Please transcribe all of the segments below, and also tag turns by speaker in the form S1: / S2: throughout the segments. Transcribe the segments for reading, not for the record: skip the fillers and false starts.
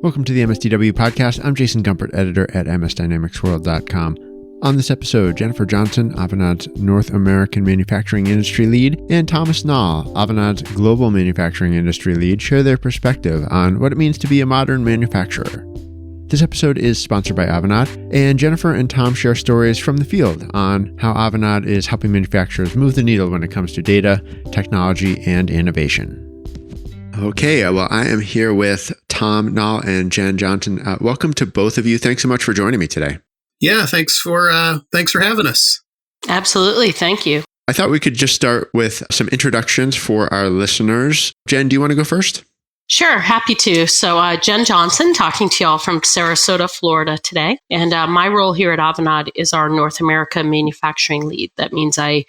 S1: Welcome to the MSDW podcast. I'm Jason Gumpert, editor at msdynamicsworld.com. On this episode, Jennifer Johnson, Avanad's North American Manufacturing Industry Lead, and Thomas Nall, Avanad's Global Manufacturing Industry Lead, share their perspective on what it means to be a modern manufacturer. This episode is sponsored by Avanad, and Jennifer and Tom share stories from the field on how Avanad is helping manufacturers move the needle when it comes to data, technology, and innovation. Okay, well, I am here with Tom Nall and Jen Johnson. Welcome to both of you. Thanks so much for joining me today.
S2: Yeah, thanks for having us.
S3: Absolutely. Thank you.
S1: I thought we could just start with some introductions for our listeners. Jen, do you want to go first?
S3: Sure, happy to. So Jen Johnson talking to y'all from Sarasota, Florida today. And my role here at Avanad is our North America Manufacturing Lead. That means I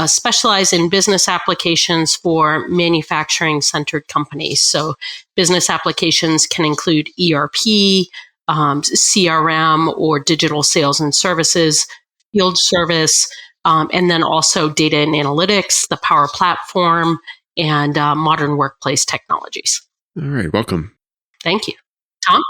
S3: specialize in business applications for manufacturing-centered companies. So business applications can include ERP, CRM or digital sales and services, field service, and then also data and analytics, the Power Platform, and modern workplace technologies.
S1: All right, welcome.
S3: Thank you. Tom?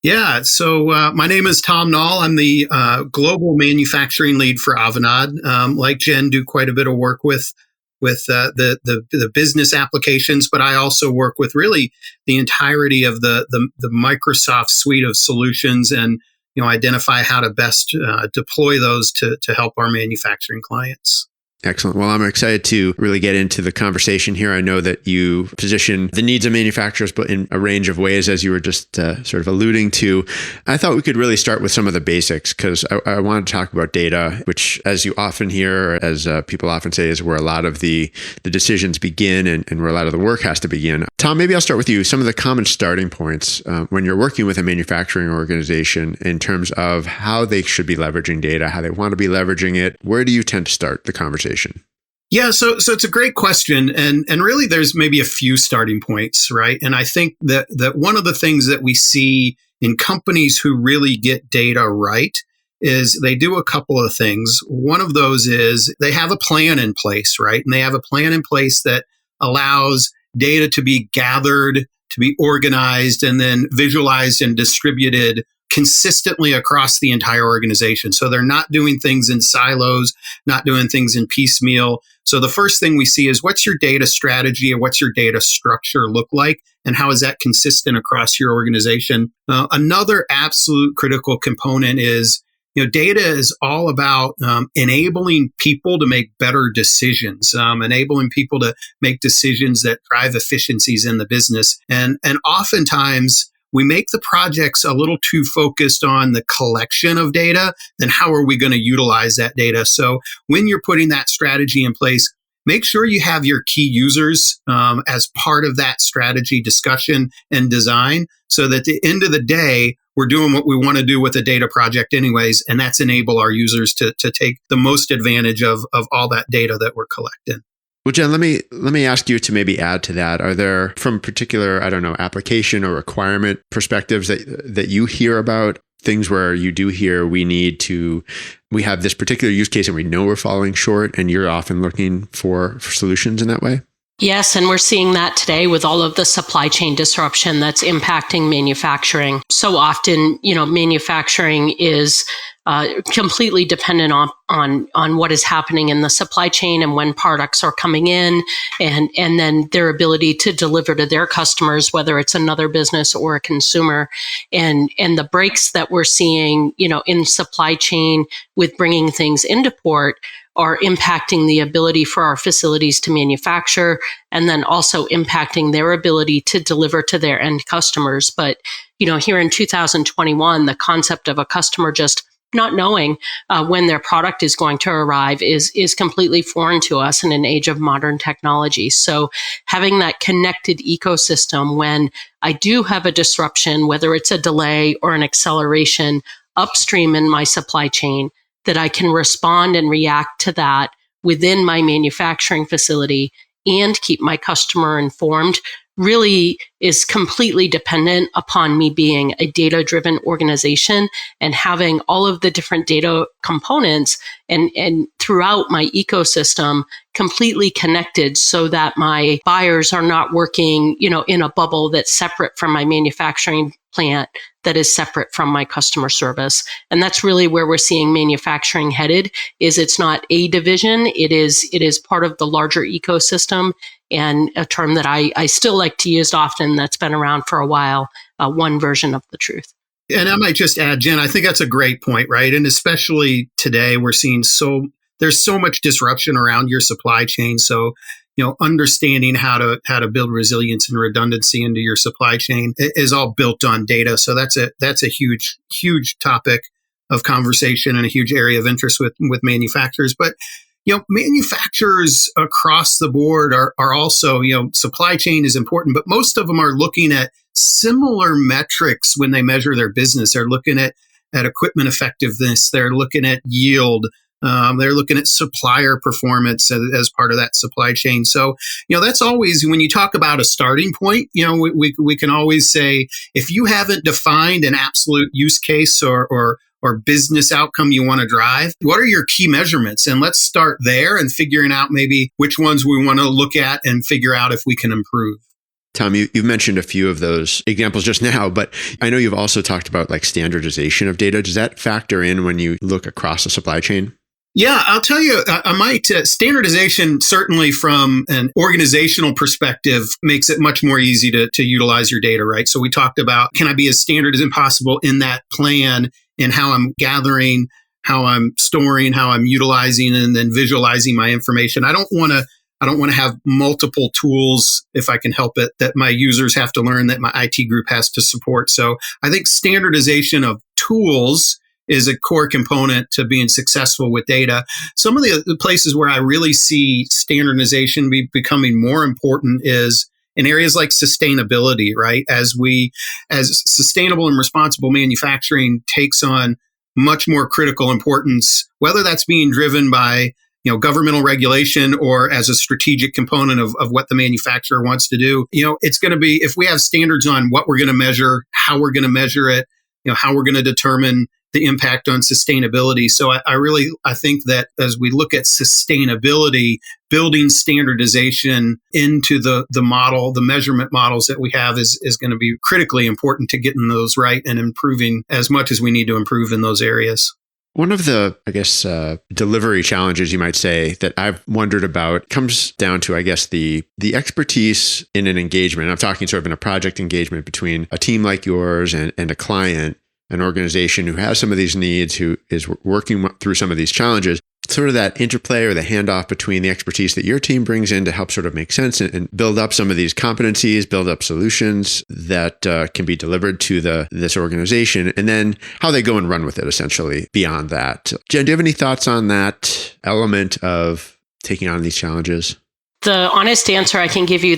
S2: Yeah, so my name is Tom Nall. I'm the Global Manufacturing Lead for Avanad. Like Jen, do quite a bit of work with the business applications, but I also work with really the entirety of the Microsoft suite of solutions and identify how to best deploy those to help our manufacturing clients.
S1: Excellent. Well, I'm excited to really get into the conversation here. I know that you position the needs of manufacturers, but in a range of ways, as you were just sort of alluding to. I thought we could really start with some of the basics because I wanted to talk about data, which, as you often hear, as people often say, is where a lot of the decisions begin and where a lot of the work has to begin. Tom, maybe I'll start with you. Some of the common starting points when you're working with a manufacturing organization in terms of how they should be leveraging data, how they want to be leveraging it. Where do you tend to start the conversation?
S2: Yeah, so it's a great question, and really there's maybe a few starting points, right? And I think that one of the things that we see in companies who really get data right is they do a couple of things. One of those is they have a plan in place, right? And they have a plan in place that allows data to be gathered, to be organized, and then visualized and distributed consistently across the entire organization. So they're not doing things in silos, not doing things in piecemeal. So the first thing we see is what's your data strategy and what's your data structure look like? And how is that consistent across your organization? Another absolute critical component is, data is all about enabling people to make better decisions, enabling people to make decisions that drive efficiencies in the business. And oftentimes, we make the projects a little too focused on the collection of data, then how are we going to utilize that data? So when you're putting that strategy in place, make sure you have your key users as part of that strategy discussion and design so that at the end of the day, we're doing what we want to do with a data project anyways, and that's enable our users to take the most advantage of all that data that we're collecting.
S1: Well, Jen, let me ask you to maybe add to that. Are there, from particular, application or requirement perspectives that you hear about, things where you do hear we have this particular use case and we know we're falling short and you're often looking for solutions in that way?
S3: Yes, and we're seeing that today with all of the supply chain disruption that's impacting manufacturing. So often, manufacturing is completely dependent on what is happening in the supply chain and when products are coming in and then their ability to deliver to their customers, whether it's another business or a consumer. And the breaks that we're seeing, in supply chain with bringing things into port are impacting the ability for our facilities to manufacture and then also impacting their ability to deliver to their end customers. But, here in 2021, the concept of a customer just not knowing when their product is going to arrive is completely foreign to us in an age of modern technology. So having that connected ecosystem when I do have a disruption, whether it's a delay or an acceleration upstream in my supply chain, that I can respond and react to that within my manufacturing facility and keep my customer informed really is completely dependent upon me being a data-driven organization and having all of the different data components and throughout my ecosystem completely connected so that my buyers are not working, in a bubble that's separate from my manufacturing plant, that is separate from my customer service. And that's really where we're seeing manufacturing headed, is it's not a division, it is part of the larger ecosystem. And a term that I still like to use often that's been around for a while, one version of the truth.
S2: And I might just add, Jen, I think that's a great point, right? And especially today, we're seeing there's so much disruption around your supply chain. So, understanding how to build resilience and redundancy into your supply chain is all built on data. So that's a huge topic of conversation and a huge area of interest with manufacturers. But manufacturers across the board are also, supply chain is important, but most of them are looking at similar metrics when they measure their business. They're looking at equipment effectiveness. They're looking at yield. They're looking at supplier performance as part of that supply chain. So, that's always, when you talk about a starting point, we can always say, if you haven't defined an absolute use case or business outcome you want to drive, what are your key measurements? And let's start there and figuring out maybe which ones we want to look at and figure out if we can improve.
S1: Tom, you've mentioned a few of those examples just now, but I know you've also talked about like standardization of data. Does that factor in when you look across the supply chain?
S2: Yeah, I'll tell you, I might, standardization, certainly from an organizational perspective, makes it much more easy to utilize your data, right? So we talked about, can I be as standard as possible in that plan and how I'm gathering, how I'm storing, how I'm utilizing, and then visualizing my information. I don't want to have multiple tools, if I can help it, that my users have to learn, that my IT group has to support. So I think standardization of tools is a core component to being successful with data. Some of the places where I really see standardization becoming more important is in areas like sustainability, right? As sustainable and responsible manufacturing takes on much more critical importance, whether that's being driven by governmental regulation or as a strategic component of what the manufacturer wants to do. It's going to be, if we have standards on what we're going to measure, how we're going to measure it, how we're going to determine the impact on sustainability. So I think that as we look at sustainability, building standardization into the model, the measurement models that we have is going to be critically important to getting those right and improving as much as we need to improve in those areas.
S1: One of the, delivery challenges, you might say, that I've wondered about comes down to, the expertise in an engagement. I'm talking sort of in a project engagement between a team like yours and a client, an organization who has some of these needs, who is working through some of these challenges. Sort of that interplay or the handoff between the expertise that your team brings in to help sort of make sense and build up some of these competencies, build up solutions that can be delivered to this organization, and then how they go and run with it, essentially, beyond that. Jen, do you have any thoughts on that element of taking on these challenges?
S3: The honest answer I can give you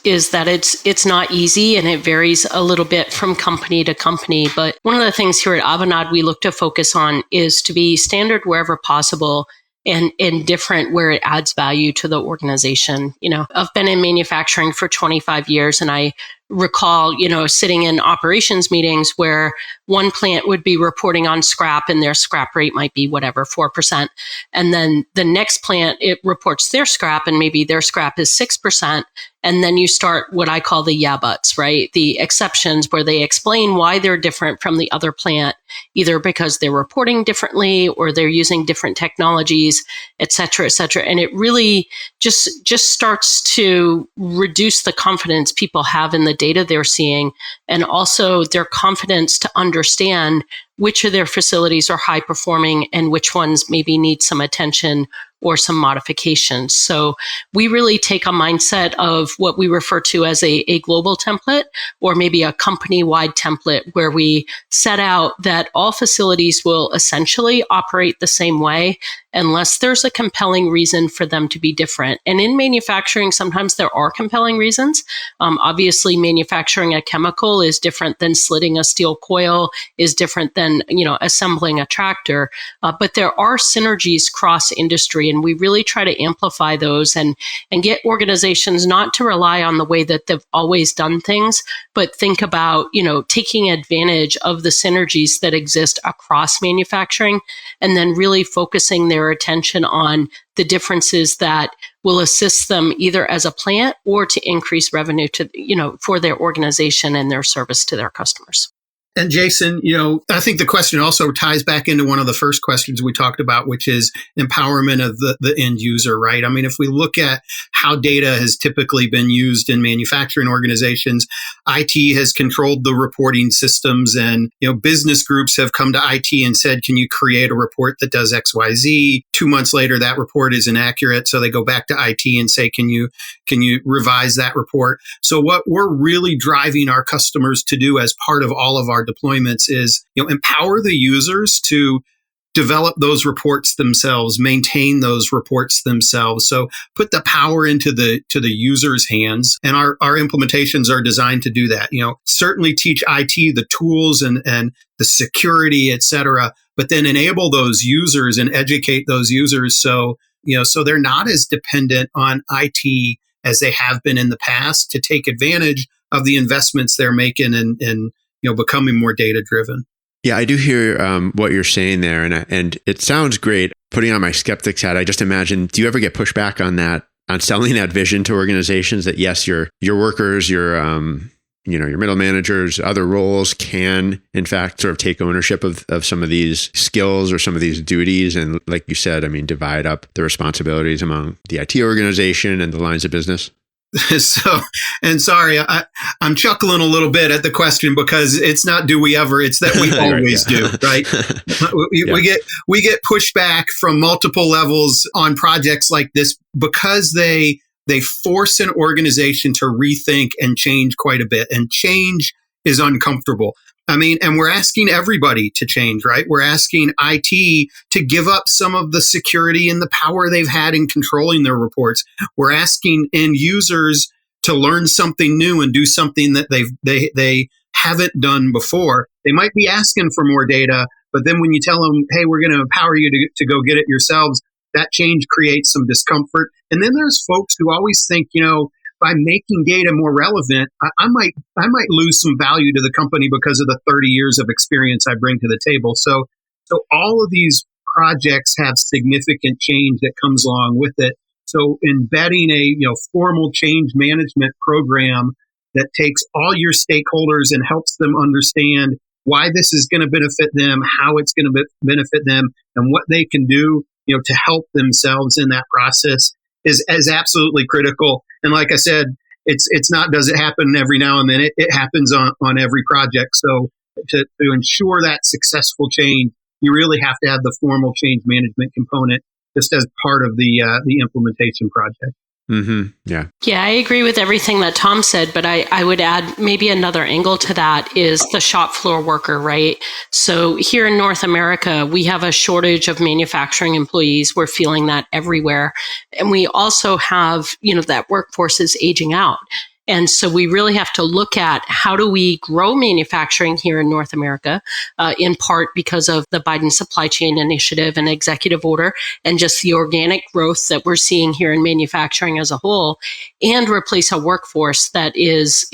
S3: is that it's not easy, and it varies a little bit from company to company. But one of the things here at Avanade we look to focus on is to be standard wherever possible and different where it adds value to the organization. I've been in manufacturing for 25 years, and I recall, sitting in operations meetings where one plant would be reporting on scrap and their scrap rate might be 4%. And then the next plant, it reports their scrap and maybe their scrap is 6%. And then you start what I call the yeah buts, right? The exceptions where they explain why they're different from the other plant, either because they're reporting differently or they're using different technologies, et cetera, et cetera. And it really just starts to reduce the confidence people have in the data they're seeing, and also their confidence to understand which of their facilities are high performing and which ones maybe need some attention or some modifications. So we really take a mindset of what we refer to as a global template, or maybe a company-wide template, where we set out that all facilities will essentially operate the same way. unless there's a compelling reason for them to be different. And in manufacturing, sometimes there are compelling reasons. Obviously, manufacturing a chemical is different than slitting a steel coil, is different than, assembling a tractor. But there are synergies cross industry, and we really try to amplify those and get organizations not to rely on the way that they've always done things, but think about, taking advantage of the synergies that exist across manufacturing, and then really focusing their attention on the differences that will assist them either as a plant or to increase revenue to, for their organization and their service to their customers.
S2: And Jason, I think the question also ties back into one of the first questions we talked about, which is empowerment of the end user, right? I mean, if we look at how data has typically been used in manufacturing organizations, IT has controlled the reporting systems, and, business groups have come to IT and said, can you create a report that does X, Y, Z? 2 months later, that report is inaccurate. So they go back to IT and say, can you revise that report? So what we're really driving our customers to do as part of all of our deployments is, empower the users to develop those reports themselves, maintain those reports themselves. So put the power into the user's hands, and our implementations are designed to do that. Certainly teach IT the tools and the security, et cetera, but then enable those users and educate those users so they're not as dependent on IT as they have been in the past to take advantage of the investments they're making in becoming more data driven.
S1: Yeah, I do hear what you're saying there, and it sounds great. Putting on my skeptic's hat, I just imagine, do you ever get pushback on that, on selling that vision to organizations that yes, your workers, your middle managers, other roles can in fact sort of take ownership of some of these skills or some of these duties, and like you said, divide up the responsibilities among the IT organization and the lines of business?
S2: So, and sorry, I'm chuckling a little bit at the question because it's not do we ever, it's that we always do, right? We get pushback from multiple levels on projects like this because they force an organization to rethink and change quite a bit, and change is uncomfortable. And we're asking everybody to change, right? We're asking IT to give up some of the security and the power they've had in controlling their reports. We're asking end users to learn something new and do something that they haven't done before. They might be asking for more data, but then when you tell them, hey, we're going to empower you to go get it yourselves, that change creates some discomfort. And then there's folks who always think, by making data more relevant, I might lose some value to the company because of the 30 years of experience I bring to the table. So all of these projects have significant change that comes along with it. So embedding a formal change management program that takes all your stakeholders and helps them understand why this is going to benefit them, how it's going to benefit them, and what they can do to help themselves in that process is absolutely critical. And like I said, it's not, does it happen every now and then? It happens on every project. So to ensure that successful change, you really have to have the formal change management component just as part of the implementation project.
S1: Mm-hmm. Yeah.
S3: Yeah, I agree with everything that Tom said, but I would add maybe another angle to that is the shop floor worker, right? So here in North America, we have a shortage of manufacturing employees. We're feeling that everywhere. And we also have, that workforce is aging out. And so we really have to look at how do we grow manufacturing here in North America, in part because of the Biden supply chain initiative and executive order, and just the organic growth that we're seeing here in manufacturing as a whole, and replace a workforce that is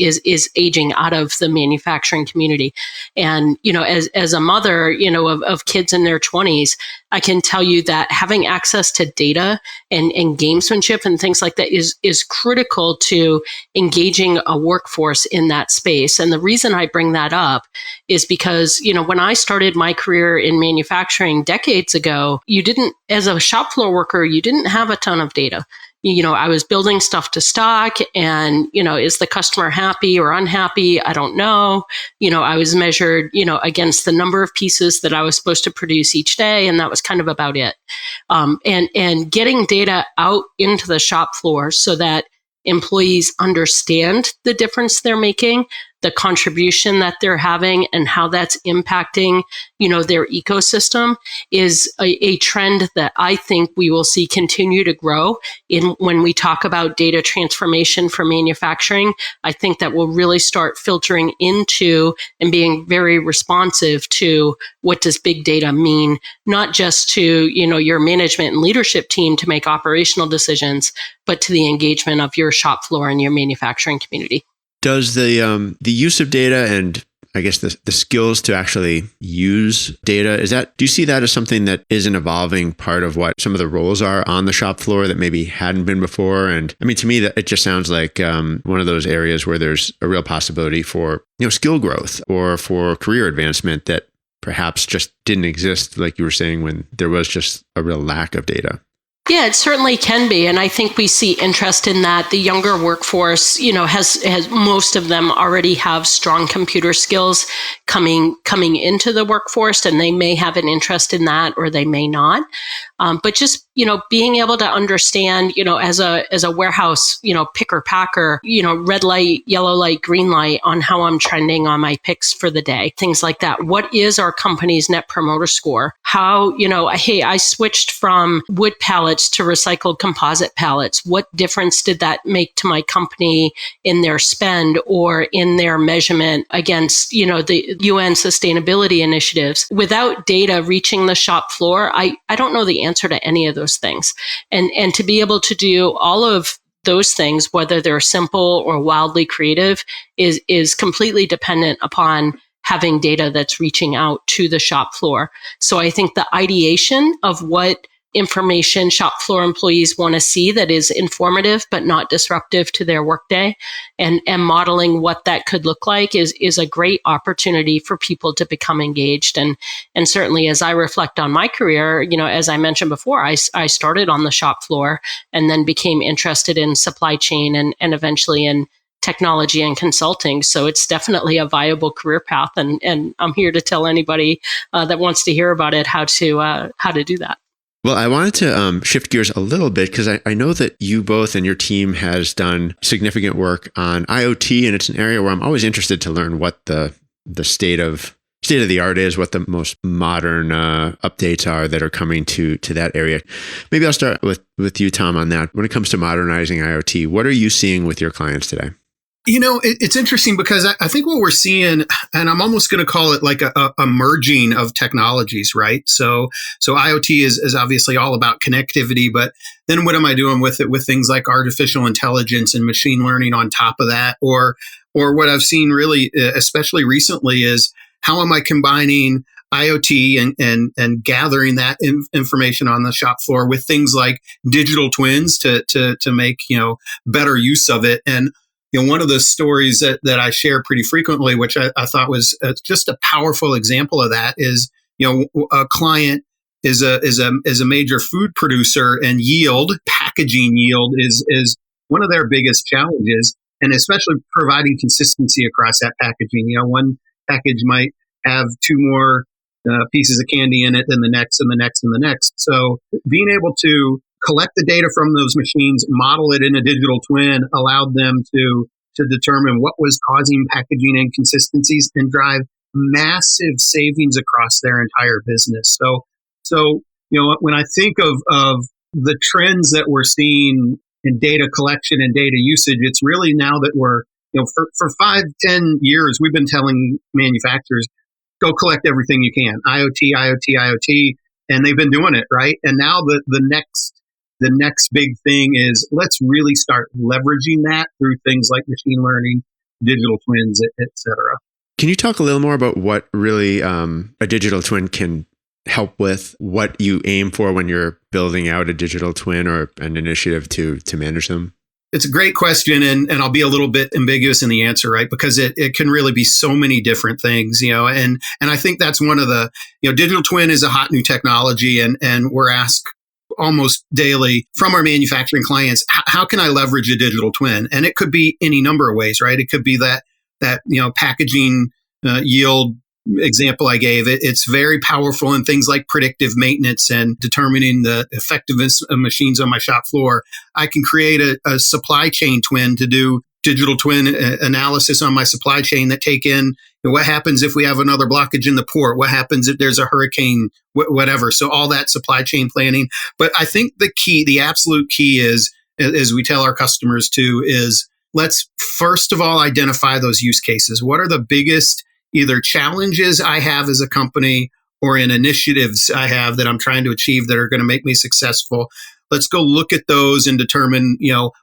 S3: aging out of the manufacturing community. And, as a mother, of kids in their 20s, I can tell you that having access to data and gamesmanship and things like that is critical to engaging a workforce in that space. And the reason I bring that up is because, when I started my career in manufacturing decades ago, as a shop floor worker, you didn't have a ton of data. I was building stuff to stock, and, is the customer happy or unhappy? I don't know. I was measured, against the number of pieces that I was supposed to produce each day. And that was kind of about it. And getting data out into the shop floor so that employees understand the difference they're making, the contribution that they're having and how that's impacting, their ecosystem is a trend that I think we will see continue to grow when we talk about data transformation for manufacturing. I think that will really start filtering into and being very responsive to what does big data mean, not just to, your management and leadership team to make operational decisions, but to the engagement of your shop floor and your manufacturing community.
S1: Does the use of data and I guess the skills to actually use data, do you see that as something that is an evolving part of what some of the roles are on the shop floor that maybe hadn't been before? And I mean, to me, that it just sounds like one of those areas where there's a real possibility for, skill growth or for career advancement that perhaps just didn't exist, like you were saying, when there was just a real lack of data.
S3: Yeah, it certainly can be. And I think we see interest in that. The younger workforce, has most of them already have strong computer skills coming into the workforce, and they may have an interest in that or they may not. But just, being able to understand, as a warehouse, picker packer, red light, yellow light, green light on how I'm trending on my picks for the day, things like that. What is our company's net promoter score? How, hey, I switched from wood pallets to recycled composite pallets. What difference did that make to my company in their spend or in their measurement against, the UN sustainability initiatives? Without data reaching the shop floor, I don't know the answer to any of those things. And to be able to do all of those things, whether they're simple or wildly creative, is completely dependent upon having data that's reaching out to the shop floor. So I think the ideation of what information shop floor employees want to see that is informative but not disruptive to their workday, and modeling what that could look like is a great opportunity for people to become engaged. And certainly as I reflect on my career, as I mentioned before, I started on the shop floor and then became interested in supply chain and eventually in technology and consulting. So it's definitely a viable career path. And I'm here to tell anybody that wants to hear about it how to do that.
S1: Well, I wanted to shift gears a little bit because I know that you both and your team has done significant work on IoT, and it's an area where I'm always interested to learn what the state of the art is, what the most modern updates are that are coming to that area. Maybe I'll start with you, Tom, on that. When it comes to modernizing IoT, what are you seeing with your clients today?
S2: It's interesting because I think what we're seeing, and I'm almost going to call it like a merging of technologies, right? So IoT is obviously all about connectivity, but then what am I doing with it with things like artificial intelligence and machine learning on top of that? Or what I've seen really, especially recently, is how am I combining IoT and gathering that information on the shop floor with things like digital twins to make, better use of it. And one of the stories that I share pretty frequently, which I thought was just a powerful example of that, is a client is a major food producer, and packaging yield is one of their biggest challenges, and especially providing consistency across that packaging. One package might have two more pieces of candy in it than the next and the next and the next. So being able to collect the data from those machines, model it in a digital twin, allowed them to determine what was causing packaging inconsistencies and drive massive savings across their entire business. So when I think of the trends that we're seeing in data collection and data usage, it's really now that we're, for 5-10 years, we've been telling manufacturers, go collect everything you can, IoT, and they've been doing it, right? And now the next big thing is let's really start leveraging that through things like machine learning, digital twins, et cetera.
S1: Can you talk a little more about what really a digital twin can help with, what you aim for when you're building out a digital twin or an initiative to manage them?
S2: It's a great question, and I'll be a little bit ambiguous in the answer, right? Because it can really be so many different things, and I think that's one of the, digital twin is a hot new technology, and we're asked almost daily from our manufacturing clients, how can I leverage a digital twin? And it could be any number of ways, right? It could be that packaging yield example I gave. It's very powerful in things like predictive maintenance and determining the effectiveness of machines on my shop floor. I can create a supply chain twin to do digital twin analysis on my supply chain that take in what happens if we have another blockage in the port? What happens if there's a hurricane, whatever. So all that supply chain planning. But I think the absolute key is, as we tell our customers too, is let's first of all identify those use cases. What are the biggest either challenges I have as a company or in initiatives I have that I'm trying to achieve that are going to make me successful? Let's go look at those and determine,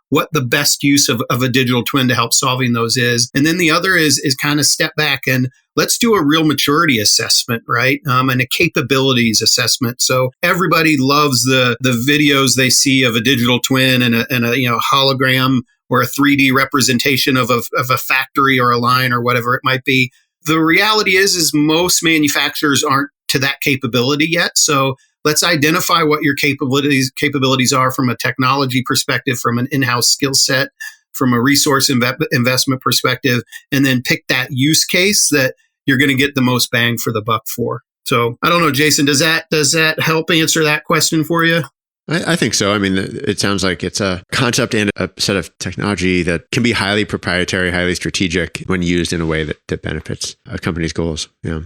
S2: what the best use of a digital twin to help solving those is. And then the other is kind of step back and let's do a real maturity assessment, right? And a capabilities assessment. So everybody loves the videos they see of a digital twin and a hologram or a 3D representation of a factory or a line or whatever it might be. The reality is most manufacturers aren't to that capability yet. So let's identify what your capabilities are from a technology perspective, from an in-house skill set, from a resource investment perspective, and then pick that use case that you're going to get the most bang for the buck for. So I don't know, Jason, does that help answer that question for you?
S1: I think so. I mean, it sounds like it's a concept and a set of technology that can be highly proprietary, highly strategic when used in a way that benefits a company's goals. Yeah.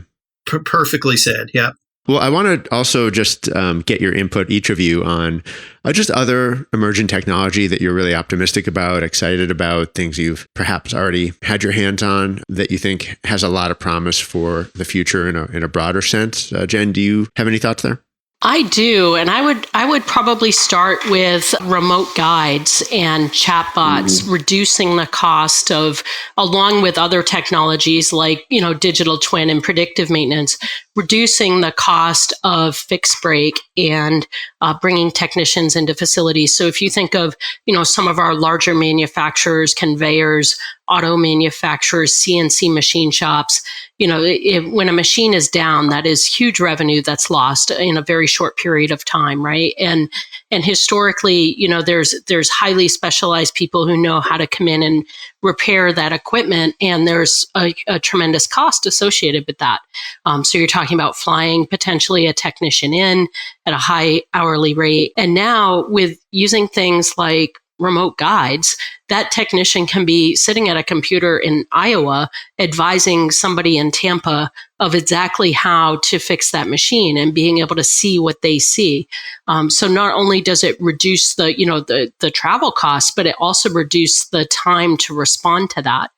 S2: Perfectly said. Yeah.
S1: Well, I want to also just get your input, each of you, on just other emerging technology that you're really optimistic about, excited about, things you've perhaps already had your hands on that you think has a lot of promise for the future in a broader sense. Jen, do you have any thoughts there?
S3: I do, and I would probably start with remote guides and chatbots, reducing the cost of, along with other technologies like digital twin and predictive maintenance, reducing the cost of fixed break and bringing technicians into facilities. So if you think of some of our larger manufacturers, conveyors, auto manufacturers, CNC machine shops, when a machine is down, that is huge revenue that's lost in a very short period of time, right? And historically, there's highly specialized people who know how to come in and repair that equipment, and there's a tremendous cost associated with that. So you're talking about flying potentially a technician in at a high hourly rate, and now with using things like remote guides, that technician can be sitting at a computer in Iowa advising somebody in Tampa of exactly how to fix that machine and being able to see what they see. So not only does it reduce the travel costs, but it also reduces the time to respond to that.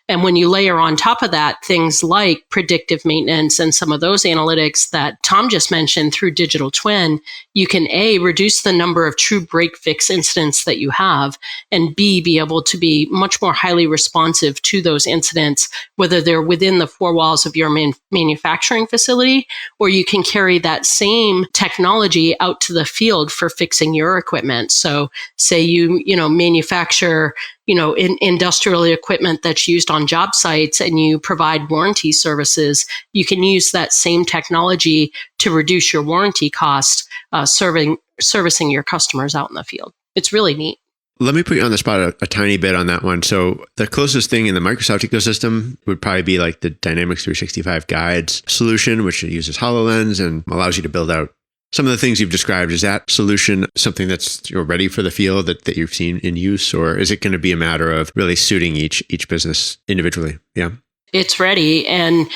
S3: And when you layer on top of that things like predictive maintenance and some of those analytics that Tom just mentioned through digital twin, you can A, reduce the number of true break fix incidents that you have, and B, be able to be much more highly responsive to those incidents, whether they're within the four walls of your manufacturing facility, or you can carry that same technology out to the field for fixing your equipment. So say you manufacture industrial equipment that's used on job sites and you provide warranty services, you can use that same technology to reduce your warranty costs, servicing your customers out in the field. It's really neat.
S1: Let me put you on the spot a tiny bit on that one. So the closest thing in the Microsoft ecosystem would probably be like the Dynamics 365 Guides solution, which uses HoloLens and allows you to build out some of the things you've described. Is that solution something that's ready for the field that you've seen in use, or is it going to be a matter of really suiting each business individually? Yeah.
S3: It's ready. And,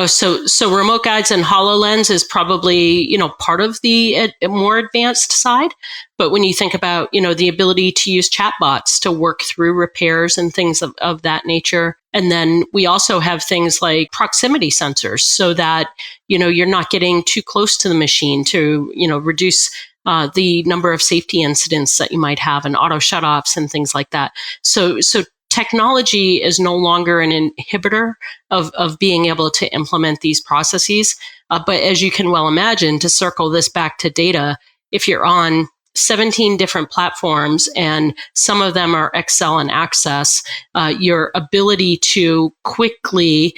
S3: so remote guides and HoloLens is probably, part of the more advanced side. But when you think about, the ability to use chatbots to work through repairs and things of that nature. And then we also have things like proximity sensors so that, you're not getting too close to the machine to, reduce the number of safety incidents that you might have and auto shutoffs and things like that. So technology is no longer an inhibitor of being able to implement these processes. But as you can well imagine, to circle this back to data, if you're on 17 different platforms and some of them are Excel and Access, your ability to quickly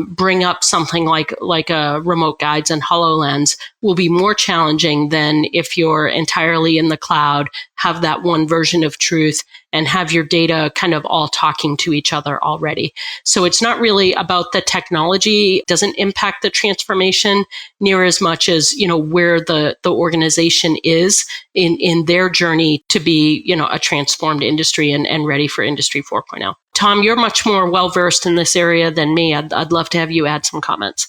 S3: bring up something like a remote guides and HoloLens will be more challenging than if you're entirely in the cloud, have that one version of truth, and have your data kind of all talking to each other already. So it's not really about the technology, doesn't impact the transformation near as much as, where the organization is in their journey to be, a transformed industry and ready for Industry 4.0. Tom, you're much more well-versed in this area than me. I'd love to have you add some comments.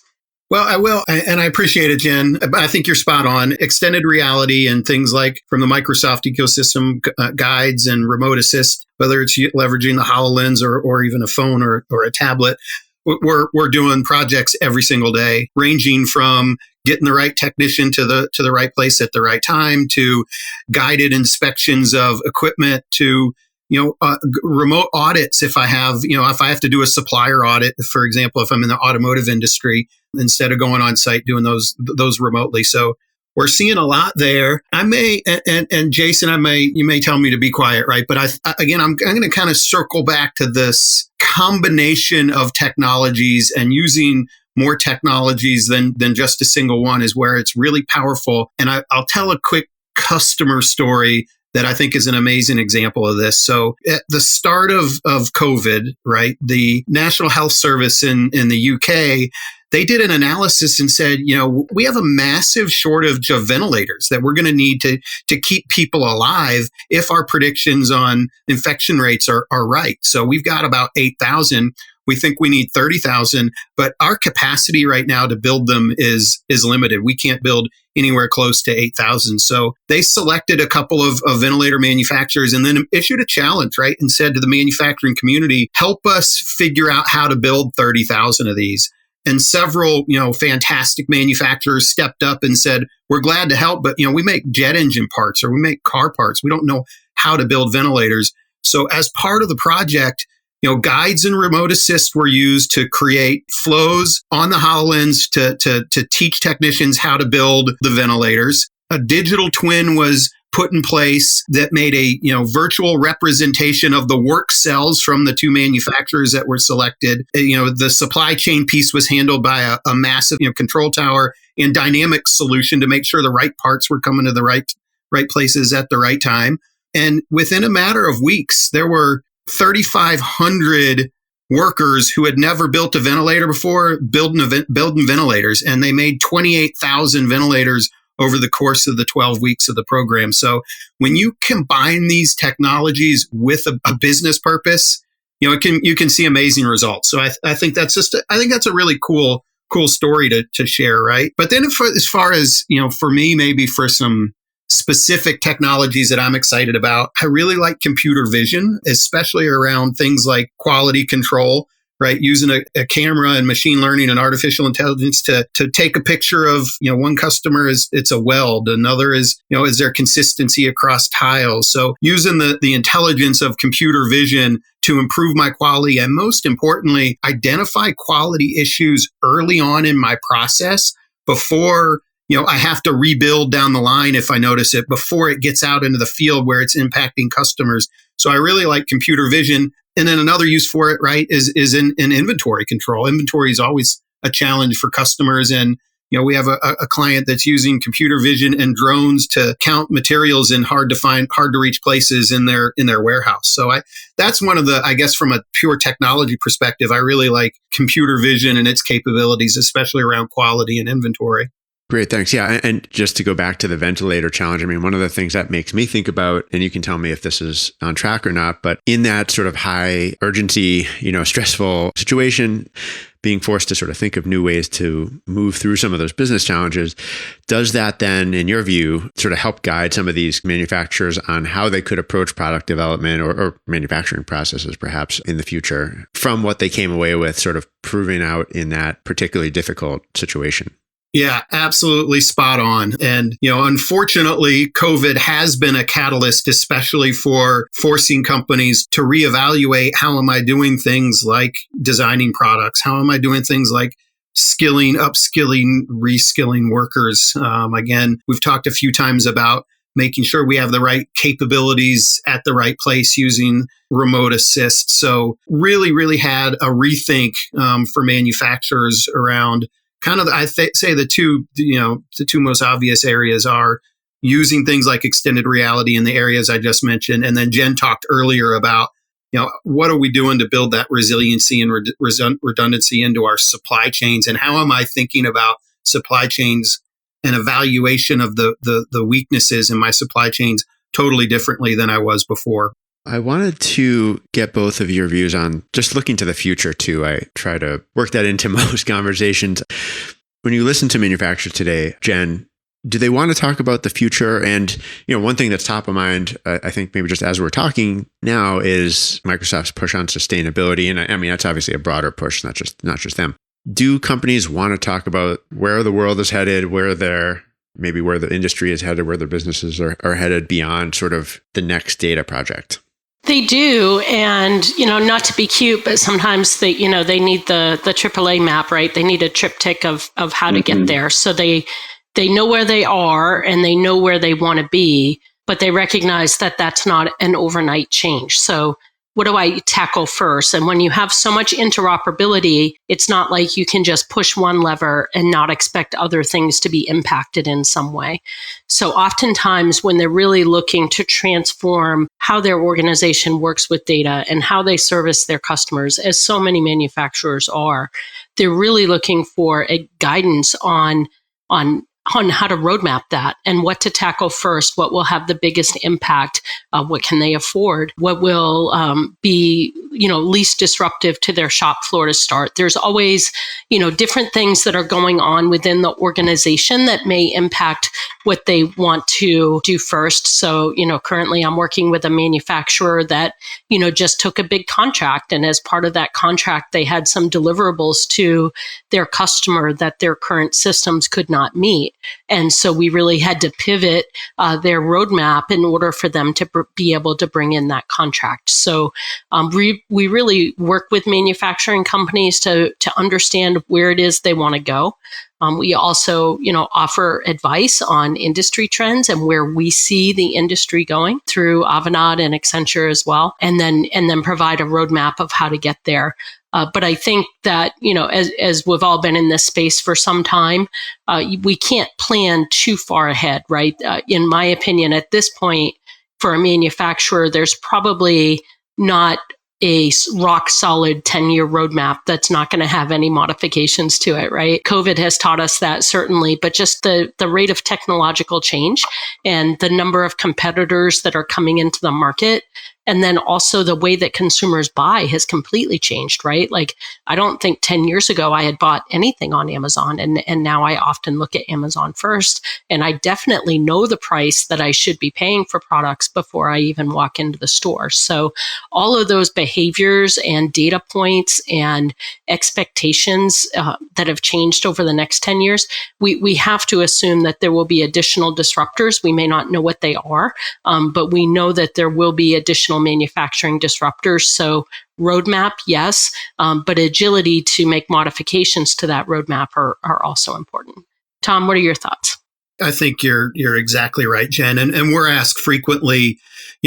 S2: Well, I will, and I appreciate it, Jen. But I think you're spot on. Extended reality and things like from the Microsoft ecosystem guides and remote assist, whether it's leveraging the HoloLens or even a phone or a tablet, we're doing projects every single day, ranging from getting the right technician to the right place at the right time, to guided inspections of equipment, to remote audits. If I have to do a supplier audit, for example, if I'm in the automotive industry, instead of going on site doing those remotely. So we're seeing a lot there. I may, and Jason, you may tell me to be quiet, right? But I'm going to kind of circle back to this combination of technologies, and using more technologies than just a single one is where it's really powerful. And I'll tell a quick customer story that I think is an amazing example of this. So at the start of COVID, right, the National Health Service in the UK, they did an analysis and said, we have a massive shortage of ventilators that we're going to need to keep people alive if our predictions on infection rates are right. So we've got about 8,000. We think we need 30,000, but our capacity right now to build them is limited. We can't build anywhere close to 8,000. So they selected a couple of ventilator manufacturers and then issued a challenge, right? And said to the manufacturing community, help us figure out how to build 30,000 of these. And several, fantastic manufacturers stepped up and said, we're glad to help, but, we make jet engine parts or we make car parts. We don't know how to build ventilators. So as part of the project, guides and remote assist were used to create flows on the HoloLens to teach technicians how to build the ventilators. A digital twin was put in place that made a virtual representation of the work cells from the two manufacturers that were selected. The supply chain piece was handled by a massive control tower and dynamic solution to make sure the right parts were coming to the right places at the right time. And within a matter of weeks, there were 3,500 workers who had never built a ventilator before building ventilators, and they made 28,000 ventilators over the course of the 12 weeks of the program. So when you combine these technologies with a business purpose, you can see amazing results. So I think that's a really cool story to share, right? But then as far as for me, maybe for some specific technologies that I'm excited about, I really like computer vision, especially around things like quality control, right? Using a camera and machine learning and artificial intelligence to take a picture of, one customer it's a weld, another is there consistency across tiles? So using the intelligence of computer vision to improve my quality, and most importantly, identify quality issues early on in my process before I have to rebuild down the line if I notice it, before it gets out into the field where it's impacting customers. So I really like computer vision. And then another use for it, right, is in inventory control. Inventory is always a challenge for customers. And, we have a client that's using computer vision and drones to count materials in hard to reach places in their warehouse. So that's one of the, I guess, from a pure technology perspective, I really like computer vision and its capabilities, especially around quality and inventory.
S1: Great, thanks. Yeah, and just to go back to the ventilator challenge, I mean, one of the things that makes me think about, and you can tell me if this is on track or not, but in that sort of high urgency, stressful situation, being forced to sort of think of new ways to move through some of those business challenges, does that then, in your view, sort of help guide some of these manufacturers on how they could approach product development or manufacturing processes perhaps in the future from what they came away with sort of proving out in that particularly difficult situation?
S2: Yeah, absolutely spot on. And, unfortunately, COVID has been a catalyst, especially for forcing companies to reevaluate how am I doing things like designing products? How am I doing things like skilling, upskilling, reskilling workers? Again, we've talked a few times about making sure we have the right capabilities at the right place using remote assist. So really, really had a rethink for manufacturers around kind of, say the two most obvious areas are using things like extended reality in the areas I just mentioned. And then Jen talked earlier about, what are we doing to build that resiliency and redundancy into our supply chains? And how am I thinking about supply chains and evaluation of the weaknesses in my supply chains totally differently than I was before?
S1: I wanted to get both of your views on just looking to the future too. I try to work that into most conversations. When you listen to manufacturers today, Jen, do they want to talk about the future? And, one thing that's top of mind, I think maybe just as we're talking now, is Microsoft's push on sustainability. And I mean, that's obviously a broader push, not just them. Do companies want to talk about where the world is headed, where the industry is headed, where their businesses are headed beyond sort of the next data project?
S3: They do. And, not to be cute, but sometimes they need the AAA map, right? They need a triptych of how to get there. So they know where they are and they know where they want to be, but they recognize that that's not an overnight change. So what do I tackle first? And when you have so much interoperability, it's not like you can just push one lever and not expect other things to be impacted in some way. So oftentimes when they're really looking to transform how their organization works with data and how they service their customers, as so many manufacturers are, they're really looking for a guidance on how to roadmap that and what to tackle first, what will have the biggest impact, what can they afford, what will be least disruptive to their shop floor to start. There's always different things that are going on within the organization that may impact what they want to do first. So currently I'm working with a manufacturer that just took a big contract, and as part of that contract they had some deliverables to their customer that their current systems could not meet. And so we really had to pivot their roadmap in order for them to be able to bring in that contract. So we really work with manufacturing companies to understand where it is they want to go. We also, offer advice on industry trends and where we see the industry going through Avanade and Accenture as well, and then provide a roadmap of how to get there. But I think that, as we've all been in this space for some time, we can't plan too far ahead, right? In my opinion, at this point, for a manufacturer, there's probably not a rock solid 10-year roadmap that's not going to have any modifications to it, right? COVID has taught us that certainly, but just the rate of technological change and the number of competitors that are coming into the market. And then also the way that consumers buy has completely changed, right? Like, I don't think 10 years ago I had bought anything on Amazon, and now I often look at Amazon first. And I definitely know the price that I should be paying for products before I even walk into the store. So all of those behaviors and data points and expectations that have changed over the next 10 years, we have to assume that there will be additional disruptors. We may not know what they are, but we know that there will be additional manufacturing disruptors. So roadmap, yes, but agility to make modifications to that roadmap are also important. Tom, what are your thoughts?
S2: I think you're exactly right, Jen. And we're asked frequently,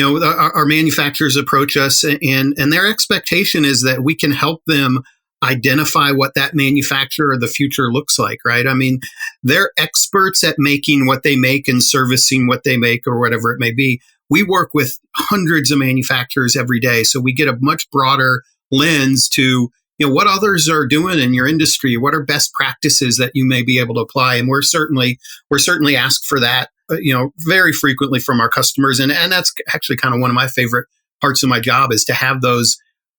S2: our manufacturers approach us and their expectation is that we can help them identify what that manufacturer of the future looks like, right? I mean, they're experts at making what they make and servicing what they make or whatever it may be. We work with hundreds of manufacturers every day, so we get a much broader lens to what others are doing in your industry. What are best practices that you may be able to apply? And we're certainly asked for that, very frequently from our customers, and that's actually kind of one of my favorite parts of my job is to have those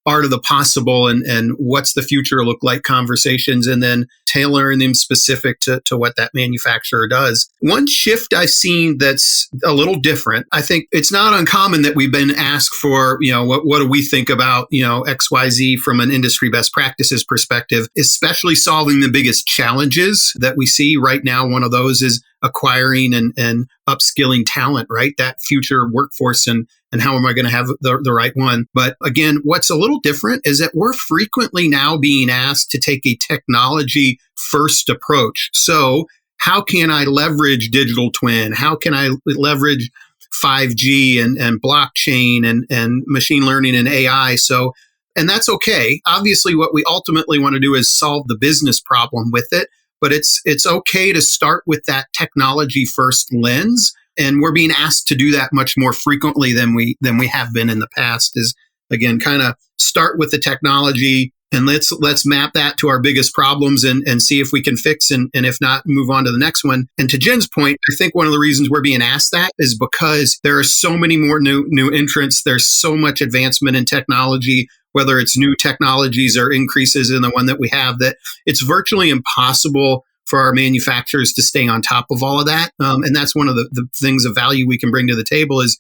S2: art of the possible and what's the future look like conversations, and then tailoring them specific to what that manufacturer does. One shift I've seen that's a little different, I think it's not uncommon that we've been asked for, what do we think about, XYZ from an industry best practices perspective, especially solving the biggest challenges that we see right now. One of those is acquiring and upskilling talent, right? That future workforce and how am I going to have the right one? But again, what's a little different is that we're frequently now being asked to take a technology first approach. So how can I leverage digital twin? How can I leverage 5G and blockchain and machine learning and AI? So, and that's okay. Obviously, what we ultimately want to do is solve the business problem with it. But it's okay to start with that technology first lens And we're being asked to do that much more frequently than we have been in the past. Is again, kind of start with the technology and let's map that to our biggest problems and see if we can fix and if not, move on to the next one. And to Jen's point, I think one of the reasons we're being asked that is because there are so many more new entrants. There's so much advancement in technology, whether it's new technologies or increases in the one that we have, that it's virtually impossible for our manufacturers to stay on top of all of that. And that's one of the things of value we can bring to the table is,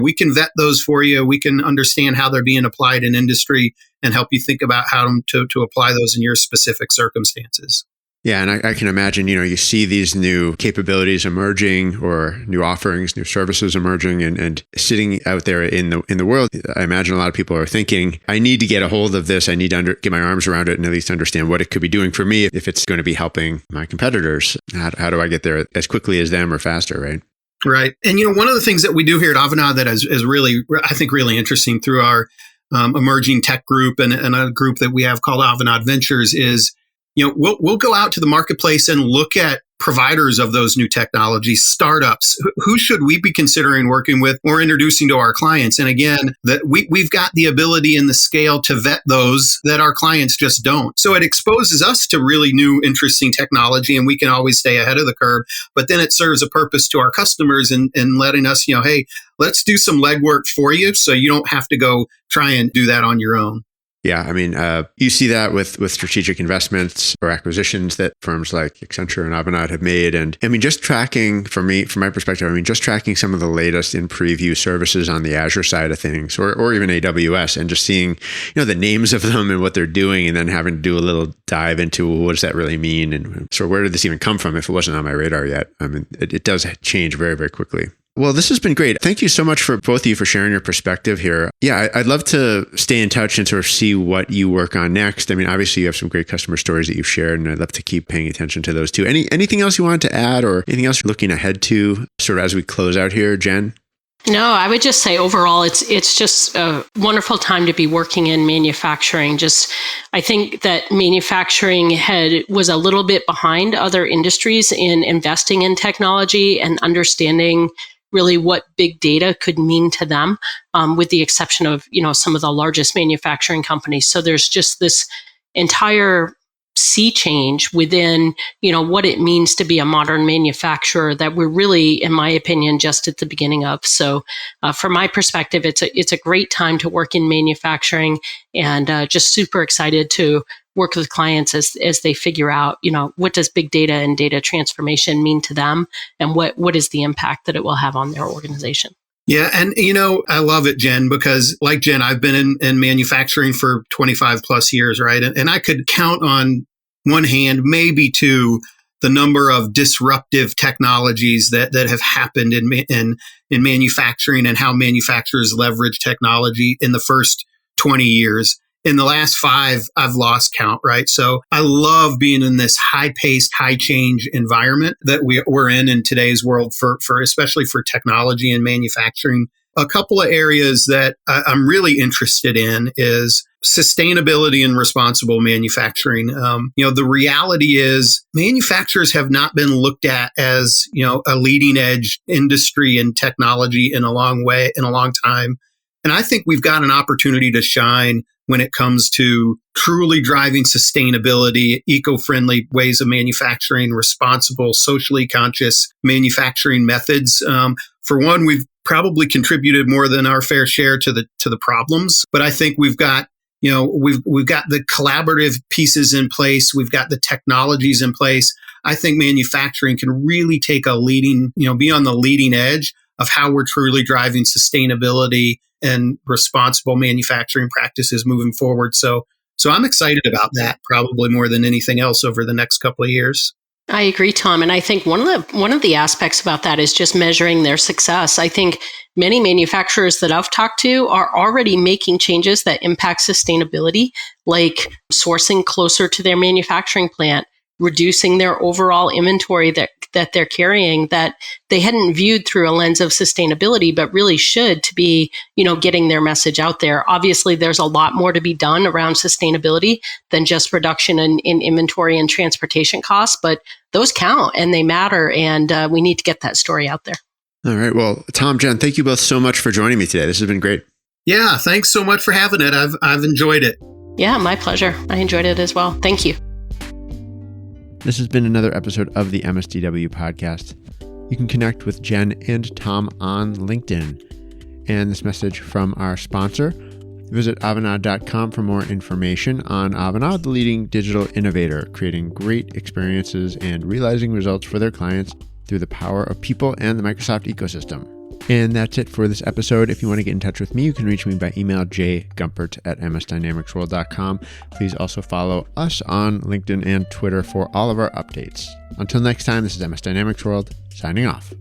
S2: we can vet those for you. We can understand how they're being applied in industry and help you think about how to apply those in your specific circumstances.
S1: Yeah, and I can imagine, you see these new capabilities emerging or new offerings, new services emerging and sitting out there in the world. I imagine a lot of people are thinking, I need to get a hold of this. I need to get my arms around it and at least understand what it could be doing for me if it's going to be helping my competitors. How do I get there as quickly as them or faster, right?
S2: Right. And, one of the things that we do here at Avanade that is really, I think, really interesting through our emerging tech group and a group that we have called Avanade Ventures is, we'll go out to the marketplace and look at providers of those new technologies, startups. Who should we be considering working with or introducing to our clients? And again, that we've got the ability and the scale to vet those that our clients just don't. So it exposes us to really new, interesting technology, and we can always stay ahead of the curve. But then it serves a purpose to our customers and letting us, hey, let's do some legwork for you so you don't have to go try and do that on your own.
S1: Yeah, I mean, you see that with strategic investments or acquisitions that firms like Accenture and Avanade have made. And I mean, just tracking, from my perspective, just tracking some of the latest in preview services on the Azure side of things or even AWS and just seeing, the names of them and what they're doing and then having to do a little dive into what does that really mean? And so where did this even come from if it wasn't on my radar yet? I mean, it does change very, very quickly. Well, this has been great. Thank you so much for both of you for sharing your perspective here. Yeah, I'd love to stay in touch and sort of see what you work on next. I mean, obviously you have some great customer stories that you've shared, and I'd love to keep paying attention to those too. Anything else you wanted to add or anything else you're looking ahead to sort of as we close out here, Jen?
S3: No, I would just say overall, it's just a wonderful time to be working in manufacturing. I think that manufacturing was a little bit behind other industries in investing in technology and understanding really what big data could mean to them, with the exception of, some of the largest manufacturing companies. So there's just this entire sea change within, what it means to be a modern manufacturer that we're really, in my opinion, just at the beginning of. So from my perspective, it's a great time to work in manufacturing and just super excited to work with clients as they figure out, what does big data and data transformation mean to them and what is the impact that it will have on their organization.
S2: Yeah. And, I love it, Jen, because like Jen, I've been in manufacturing for 25 plus years, right? And I could count on one hand, maybe two, the number of disruptive technologies that have happened in manufacturing and how manufacturers leverage technology in the first 20 years. In the last 5, I've lost count, right? So I love being in this high-paced, high-change environment that we're in today's world for especially for technology and manufacturing. A couple of areas that I'm really interested in is sustainability and responsible manufacturing. The reality is manufacturers have not been looked at as, a leading edge industry and technology in a long time. And I think we've got an opportunity to shine when it comes to truly driving sustainability, eco-friendly ways of manufacturing, responsible, socially conscious manufacturing methods. For one, we've probably contributed more than our fair share to the problems, but I think we've got we've got the collaborative pieces in place. We've got the technologies in place. I think manufacturing can really take be on the leading edge of how we're truly driving sustainability and responsible manufacturing practices moving forward. So I'm excited about that probably more than anything else over the next couple of years.
S3: I agree, Tom. And I think one of the aspects about that is just measuring their success. I think many manufacturers that I've talked to are already making changes that impact sustainability, like sourcing closer to their manufacturing plant, reducing their overall inventory that they're carrying that they hadn't viewed through a lens of sustainability, but really should to be, getting their message out there. Obviously, there's a lot more to be done around sustainability than just reduction in inventory and transportation costs, but those count and they matter. And we need to get that story out there.
S1: All right. Well, Tom, Jen, thank you both so much for joining me today. This has been great.
S2: Yeah, thanks so much for having it. I've enjoyed it.
S3: Yeah, my pleasure. I enjoyed it as well. Thank you.
S1: This has been another episode of the MSDW podcast. You can connect with Jen and Tom on LinkedIn. And this message from our sponsor. Visit Avanade.com for more information on Avanade, the leading digital innovator, creating great experiences and realizing results for their clients through the power of people and the Microsoft ecosystem. And that's it for this episode. If you want to get in touch with me, you can reach me by email, jgumpert@msdynamicsworld.com. Please also follow us on LinkedIn and Twitter for all of our updates. Until next time, this is MS Dynamics World, signing off.